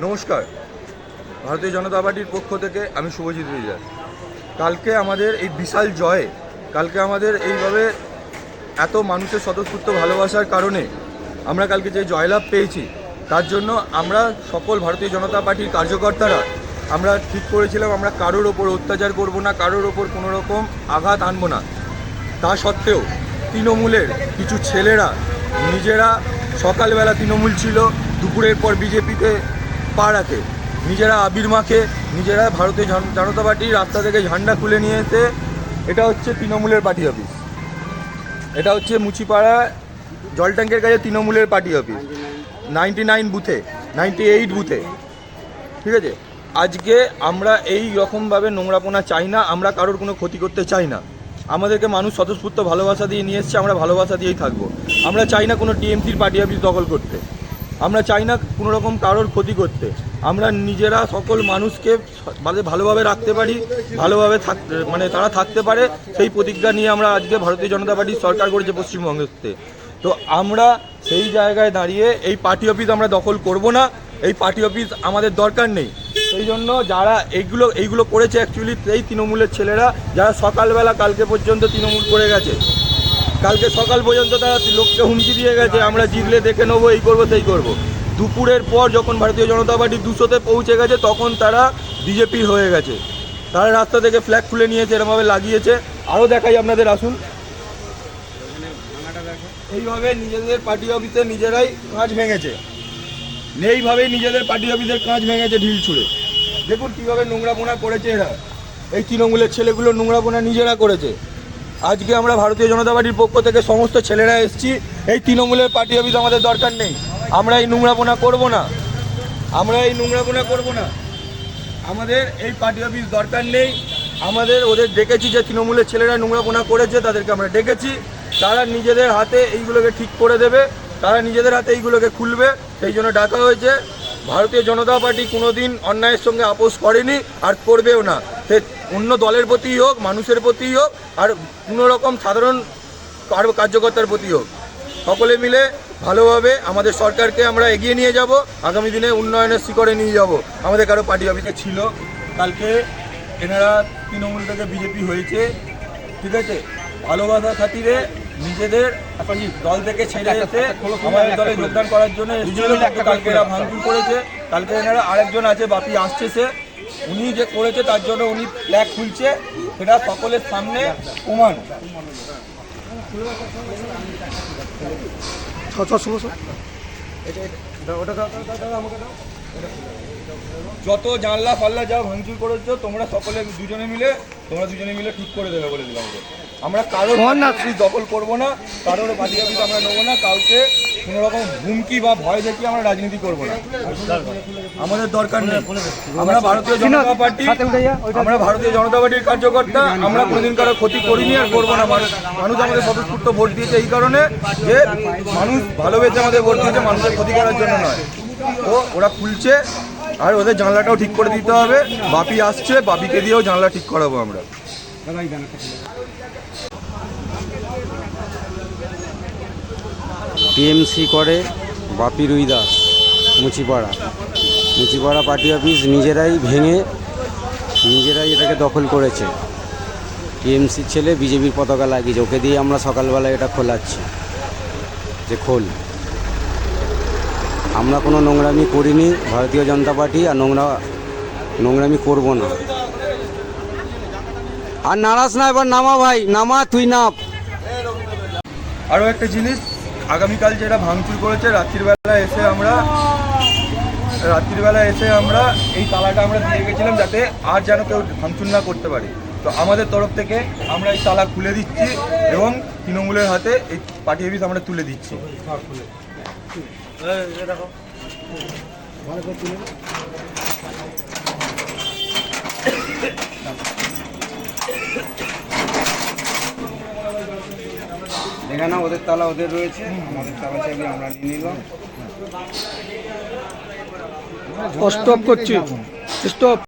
নমস্কার। ভারতীয় জনতা পার্টির পক্ষ থেকে আমি শুভজিৎ রিজার। কালকে আমাদের এই বিশাল জয়ে, কালকে আমাদের এইভাবে এত মানুষের স্বতঃস্ফূর্ত ভালোবাসার কারণে আমরা কালকে যে জয়লাভ পেয়েছি, তার জন্য আমরা সকল ভারতীয় জনতা পার্টির কার্যকর্তারা আমরা ঠিক করেছিলাম আমরা কারোর ওপর অত্যাচার করব না, কারোর ওপর কোনো রকম আঘাত আনব না। তা সত্ত্বেও তৃণমূলের কিছু ছেলেরা নিজেরা সকালবেলা তৃণমূল ছিল, দুপুরের পর বিজেপিতে পা রাখে, নিজেরা আবির মাখে, নিজেরা ভারতীয় জনতা পার্টির রাস্তা থেকে ঝান্ডা খুলে নিয়ে এসে, এটা হচ্ছে তৃণমূলের পার্টি অফিস, এটা হচ্ছে মুচিপাড়া জল ট্যাঙ্কের কাছে তৃণমূলের পার্টি অফিস, 99 বুথে, 98 বুথে, ঠিক আছে। আজকে আমরা এই রকমভাবে নোংরাপোনা চাই না, আমরা কারোর কোনো ক্ষতি করতে চাই না। আমাদেরকে মানুষ স্বতঃস্ফূর্ত ভালোবাসা দিয়ে নিয়ে এসছে, আমরা ভালোবাসা দিয়েই থাকবো। আমরা চাই না কোনো টিএমসির পার্টি অফিস দখল করতে, আমরা চাই না কোনো রকম কারোর ক্ষতি করতে। আমরা নিজেরা সকল মানুষকে ভালোভাবে রাখতে পারি, ভালোভাবে তারা থাকতে পারে, সেই প্রতিজ্ঞা নিয়ে আমরা আজকে ভারতীয় জনতা পার্টির সরকার করেছে পশ্চিমবঙ্গতে। তো আমরা সেই জায়গায় দাঁড়িয়ে এই পার্টি অফিস আমরা দখল করব না, এই পার্টি অফিস আমাদের দরকার নেই। সেই জন্য যারা এইগুলো করেছে অ্যাকচুয়ালি এই তৃণমূলের ছেলেরা, যারা সকালবেলা কালকে পর্যন্ত তৃণমূল করে গেছে, কালকে সকাল পর্যন্ত তারা লোককে হুমকি দিয়ে গেছে আমরা জিতলে দেখে নেবো, এই করবো সেই করবো। দুপুরের পর যখন ভারতীয় জনতা পার্টি 200-তে পৌঁছে গেছে, তখন তারা বিজেপির হয়ে গেছে। তারা রাস্তা থেকে ফ্ল্যাগ খুলে নিয়েছে, এরমভাবে লাগিয়েছে। আরও দেখাই আপনাদের, আসুন। এইভাবে নিজেদের পার্টি অফিসে নিজেরাই কাঁচ ভেঙেছে, এইভাবেই নিজেদের পার্টি অফিসের কাঁচ ভেঙেছে ঢিল ছুঁড়ে। দেখুন কীভাবে নোংরাপোনা করেছে এরা, এই তৃণমূলের ছেলেগুলো নোংরাপোনা নিজেরা করেছে। আজকে আমরা ভারতীয় জনতা পার্টির পক্ষ থেকে সমস্ত ছেলেরা এসেছি, এই তৃণমূলের পার্টি অফিস আমাদের দরকার নেই, আমরা এই নোংরাপোনা করব না, আমরা এই নোংরাপোনা করব না, আমাদের এই পার্টি অফিস দরকার নেই। ওদের ডেকেছি, যে তৃণমূলের ছেলেরা নোংরাপোনা করেছে তাদেরকে আমরা ডেকেছি, তারা নিজেদের হাতে এইগুলোকে ঠিক করে দেবে, তারা নিজেদের হাতে এইগুলোকে খুলবে, সেই জন্য ডাকা হয়েছে। ভারতীয় জনতা পার্টি কোনোদিন অন্যায়ের সঙ্গে আপোষ করেনি আর করবেও না, সে অন্য দলের প্রতিই হোক, মানুষের প্রতিই হোক, আর কোনো রকম সাধারণ কার্যকর্তার প্রতি হোক। সকলে মিলে ভালোভাবে আমাদের সরকারকে আমরা এগিয়ে নিয়ে যাব, আগামী দিনে উন্নয়নের শিখরে নিয়ে যাব। আমাদের কারো পার্টি অফিসে ছিল, কালকে এনারা তৃণমূল থেকে বিজেপি হয়েছে, ঠিক আছে, ভালোবাসা খাতিরে নিজেদের দল থেকে ছেড়ে এসে আমাদের দলে যোগদান করার জন্য কালকে এরা ভাঙচুর করেছে। কালকে এনারা আরেকজন আছে, বাপি আসছে, সে উনি যে করেছে তার জন্য উনি ফ্ল্যাগ খুলছে, সেটা সকলের সামনে প্রমাণ। যত জানলা ফাল্লা যা ভাঙচুর করেছো তোমরা দুজনে মিলে ঠিক করে দেবে বলে দিলাম। আমরা কারোর দখল করবো না, কারোর পার্টি অফিস আমরা নেবো না, কাউকে কোনো রকম হুমকি বা ভয় দেখিয়ে আমরা রাজনীতি করবো না, আমাদের দরকার নেই। আমরা ভারতীয় জনতা পার্টির কার্যকর্তা, আমরা কোনোদিন কারো ক্ষতি করিনি আর করবো না। মানুষ আমাদের স্বতঃস্ফূর্ত ভোট দিয়েছে এই কারণে যে মানুষ ভালোবেসে আমাদের ভোট দিয়েছে, মানুষের ক্ষতি করার জন্য নয়। ওরা খুলছে, আর ওদের জানলাটাও ঠিক করে দিতে হবে। বাপি আসছে, বাপিকে দিয়েও জানলা ঠিক করাবো আমরা। টিএমসি করে বাপি রুইদাস, মুচিপাড়া পার্টি অফিস নিজেরাই ভেঙে নিজেরাই এটাকে দখল করেছে। টিএমসির ছেলে বিজেপির পতাকা লাগিয়েছে, ওকে দিয়ে আমরা সকালবেলা এটা খোলাচ্ছি যে খোল। আমরা কোনো নোংরামি করিনি, ভারতীয় জনতা পার্টি আর নোংরামি করব না। আর নারাজ না, এবার নামা ভাই, নামা, তুই নাম। আরও একটা জিনিস, আগামীকাল যেটা ভাঙচুর করেছে, রাত্রিবেলা এসে আমরা এই তালাটা আমরা দিয়ে গেছিলাম যাতে আর যেন কেউ ভাঙচুর না করতে পারে। তো আমাদের তরফ থেকে আমরা এই তালা খুলে দিচ্ছি এবং তৃণমূলের হাতে এই পার্টি অফিস আমরা তুলে দিচ্ছি। দেখে না, ওদের তালা ওদের রয়েছে, আমাদের তালা চাইলে আমরা নিয়ে নিলাম। স্টপ করছি, স্টপ।